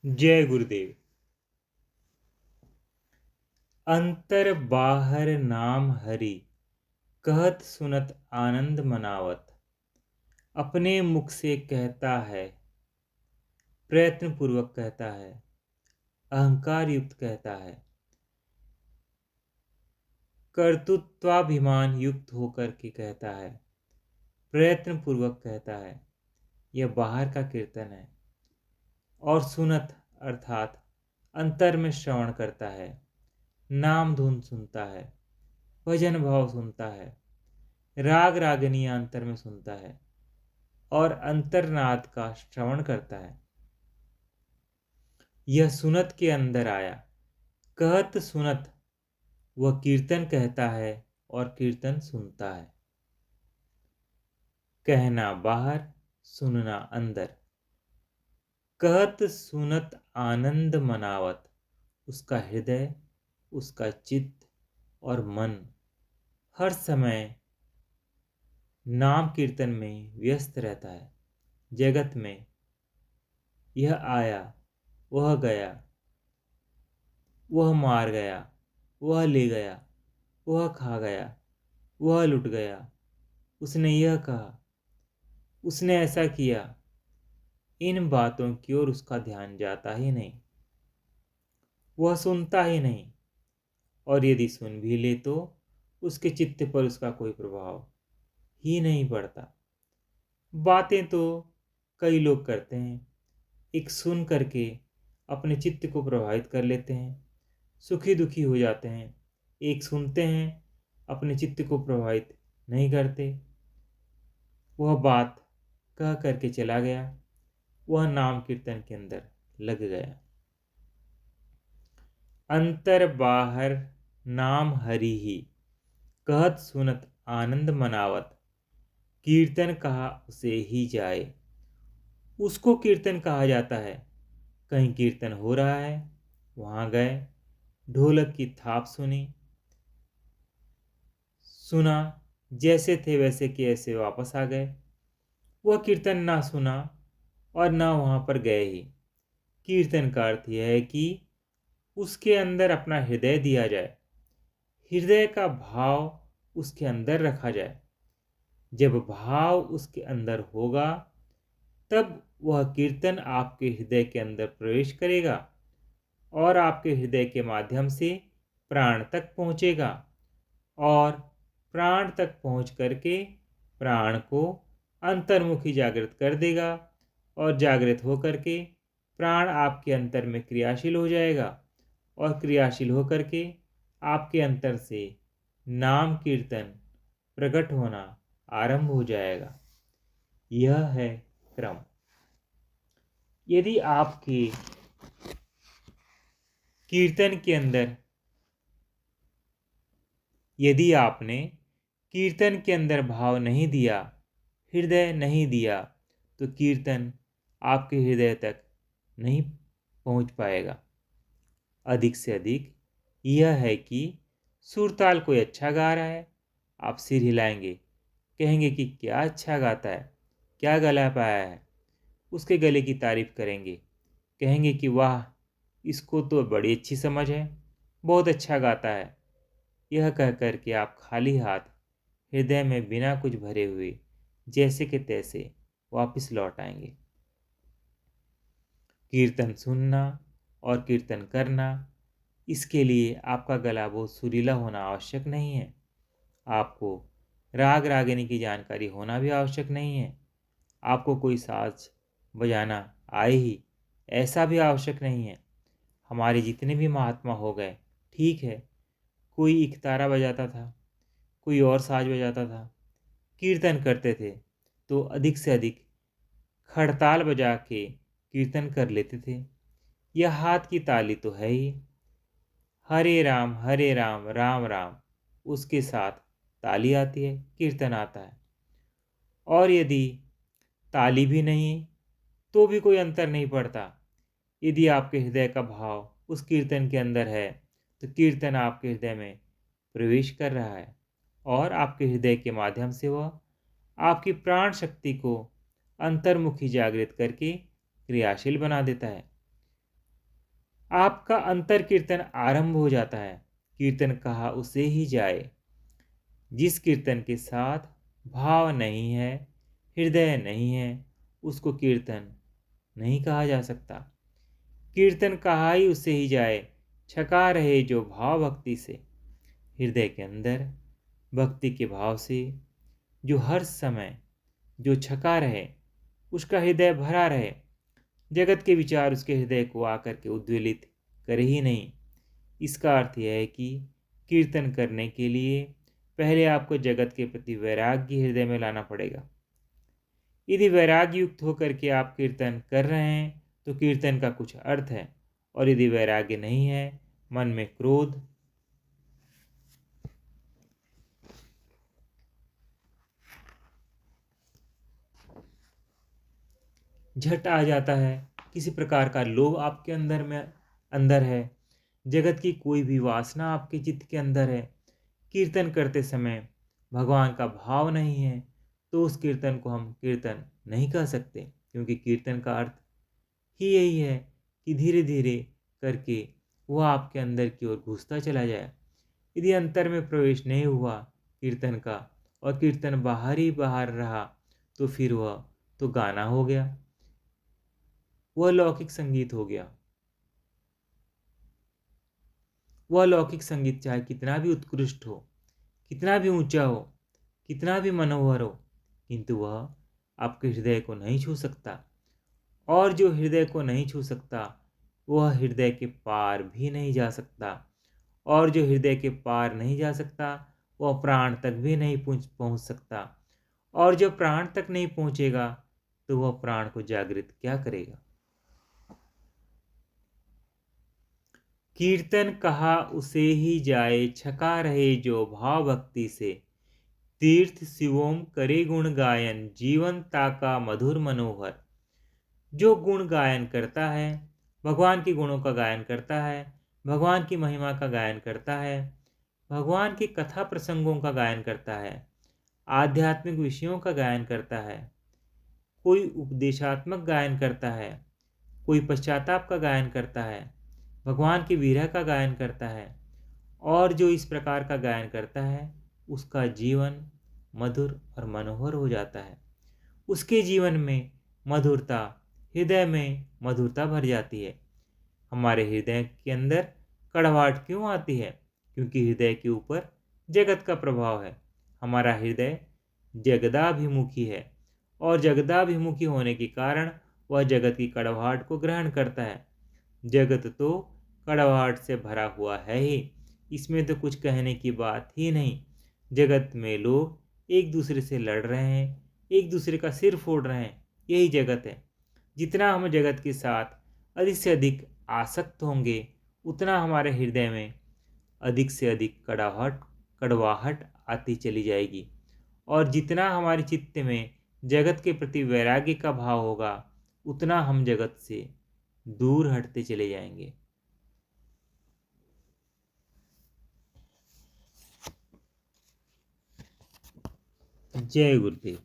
जय गुरुदेव। अंतर बाहर नाम हरि, कहत सुनत आनंद मनावत। अपने मुख से कहता है, प्रयत्न पूर्वक कहता है, अहंकार युक्त कहता है, कर्तृत्वाभिमान युक्त होकर के कहता है, प्रयत्न पूर्वक कहता है। यह बाहर का कीर्तन है। और सुनत अर्थात अंतर में श्रवण करता है, नाम धुन सुनता है, भजन भाव सुनता है, राग रागनी अंतर में सुनता है और अंतर्नाद का श्रवण करता है। यह सुनत के अंदर आया। कहत सुनत, वह कीर्तन कहता है और कीर्तन सुनता है। कहना बाहर, सुनना अंदर। कहत सुनत आनंद मनावत, उसका हृदय, उसका चित्त और मन हर समय नाम कीर्तन में व्यस्त रहता है। जगत में यह आया, वह गया, वह मार गया, वह ले गया, वह खा गया, वह लुट गया, उसने यह कहा, उसने ऐसा किया। इन बातों की ओर उसका ध्यान जाता ही नहीं, वह सुनता ही नहीं। और यदि सुन भी ले तो उसके चित्त पर उसका कोई प्रभाव ही नहीं पड़ता। बातें तो कई लोग करते हैं, एक सुन करके अपने चित्त को प्रभावित कर लेते हैं, सुखी दुखी हो जाते हैं। एक सुनते हैं, अपने चित्त को प्रभावित नहीं करते। वह बात कह करके चला गया, वह नाम कीर्तन के अंदर लग गया। अंतर बाहर नाम हरि ही, कहत सुनत आनंद मनावत। कीर्तन कहा उसे ही जाए, उसको कीर्तन कहा जाता है। कहीं कीर्तन हो रहा है, वहां गए, ढोलक की थाप सुनी, सुना, जैसे थे वैसे के ऐसे वापस आ गए। वह कीर्तन ना सुना और ना वहां पर गए ही। कीर्तन का अर्थ यह है कि उसके अंदर अपना हृदय दिया जाए, हृदय का भाव उसके अंदर रखा जाए। जब भाव उसके अंदर होगा तब वह कीर्तन आपके हृदय के अंदर प्रवेश करेगा और आपके हृदय के माध्यम से प्राण तक पहुंचेगा और प्राण तक पहुंच करके प्राण को अंतर्मुखी जागृत कर देगा और जागृत होकर के प्राण आपके अंतर में क्रियाशील हो जाएगा और क्रियाशील होकर के आपके अंतर से नाम कीर्तन प्रकट होना आरंभ हो जाएगा। यह है क्रम। यदि आपके कीर्तन के अंदर, यदि आपने कीर्तन के अंदर भाव नहीं दिया, हृदय नहीं दिया, तो कीर्तन आपके हृदय तक नहीं पहुंच पाएगा। अधिक से अधिक यह है कि सुरताल कोई अच्छा गा रहा है, आप सिर हिलाएंगे, कहेंगे कि क्या अच्छा गाता है, क्या गला पाया है। उसके गले की तारीफ करेंगे, कहेंगे कि वाह, इसको तो बड़ी अच्छी समझ है, बहुत अच्छा गाता है। यह कह कर के आप खाली हाथ हृदय में बिना कुछ भरे हुए जैसे के तैसे वापस लौट आएंगे। कीर्तन सुनना और कीर्तन करना, इसके लिए आपका गला बहुत सुरीला होना आवश्यक नहीं है। आपको राग रागिनी की जानकारी होना भी आवश्यक नहीं है। आपको कोई साज बजाना आए ही, ऐसा भी आवश्यक नहीं है। हमारे जितने भी महात्मा हो गए, ठीक है, कोई इकतारा बजाता था, कोई और साज बजाता था, कीर्तन करते थे तो अधिक से अधिक खड़ताल बजा के कीर्तन कर लेते थे। यह हाथ की ताली तो है ही, हरे राम राम राम, उसके साथ ताली आती है, कीर्तन आता है। और यदि ताली भी नहीं तो भी कोई अंतर नहीं पड़ता। यदि आपके हृदय का भाव उस कीर्तन के अंदर है तो कीर्तन आपके हृदय में प्रवेश कर रहा है और आपके हृदय के माध्यम से वह आपकी प्राण शक्ति को अंतर्मुखी जागृत करके क्रियाशील बना देता है। आपका अंतर कीर्तन आरंभ हो जाता है। कीर्तन कहा उसे ही जाए जिस कीर्तन के साथ भाव नहीं है, हृदय नहीं है, उसको कीर्तन नहीं कहा जा सकता। कीर्तन कहा ही उसे ही जाए छका रहे जो भाव भक्ति से, हृदय के अंदर भक्ति के भाव से जो हर समय जो छका रहे, उसका हृदय भरा रहे, जगत के विचार उसके हृदय को आकर के उद्वेलित करे ही नहीं। इसका अर्थ यह है कि कीर्तन करने के लिए पहले आपको जगत के प्रति वैराग्य हृदय में लाना पड़ेगा। यदि वैराग्य युक्त होकर के आप कीर्तन कर रहे हैं तो कीर्तन का कुछ अर्थ है, और यदि वैराग्य नहीं है, मन में क्रोध, झट आ जाता है, किसी प्रकार का लोभ आपके अंदर है, जगत की कोई भी वासना आपके चित्त के अंदर है, कीर्तन करते समय भगवान का भाव नहीं है, तो उस कीर्तन को हम कीर्तन नहीं कह सकते। क्योंकि कीर्तन का अर्थ ही यही है कि धीरे धीरे करके वह आपके अंदर की ओर घुसता चला जाए। यदि अंतर में प्रवेश नहीं हुआ कीर्तन का, और कीर्तन बाहर ही बाहर रहा, तो फिर वह तो गाना हो गया, वह लौकिक संगीत हो गया। वह लौकिक संगीत चाहे कितना भी उत्कृष्ट हो, कितना भी ऊंचा हो, कितना भी मनोहर हो, किंतु वह आपके हृदय को नहीं छू सकता। और जो हृदय को नहीं छू सकता, वह हृदय के पार भी नहीं जा सकता। और जो हृदय के पार नहीं जा सकता, वह प्राण तक भी नहीं पहुंच सकता। और जो प्राण तक नहीं पहुंचेगा, तो वह प्राण को जागृत क्या करेगा। कीर्तन कहा उसे ही जाए छका रहे जो भाव भक्ति से, तीर्थ शिवोम करे गुण गायन जीवन ताका मधुर मनोहर। जो गुण गायन करता है, भगवान के गुणों का गायन करता है, भगवान की महिमा का गायन करता है, भगवान की कथा प्रसंगों का गायन करता है, आध्यात्मिक विषयों का गायन करता है, कोई उपदेशात्मक गायन करता है, कोई पश्चाताप का गायन करता है, भगवान की विरह का गायन करता है, और जो इस प्रकार का गायन करता है, उसका जीवन मधुर और मनोहर हो जाता है। उसके जीवन में मधुरता, हृदय में मधुरता भर जाती है। हमारे हृदय के अंदर कड़वाहट क्यों आती है? क्योंकि हृदय के ऊपर जगत का प्रभाव है। हमारा हृदय जगदाभिमुखी है, और जगदाभिमुखी होने के कारण वह जगत की कड़वाहट को ग्रहण करता है। जगत तो कड़वाहट से भरा हुआ है ही, इसमें तो कुछ कहने की बात ही नहीं। जगत में लोग एक दूसरे से लड़ रहे हैं, एक दूसरे का सिर फोड़ रहे हैं, यही जगत है। जितना हम जगत के साथ अधिक से अधिक आसक्त होंगे, उतना हमारे हृदय में अधिक से अधिक कड़वाहट आती चली जाएगी। और जितना हमारे चित्त में जगत के प्रति वैराग्य का भाव होगा, उतना हम जगत से दूर हटते चले जाएंगे। जय गुरुदेव।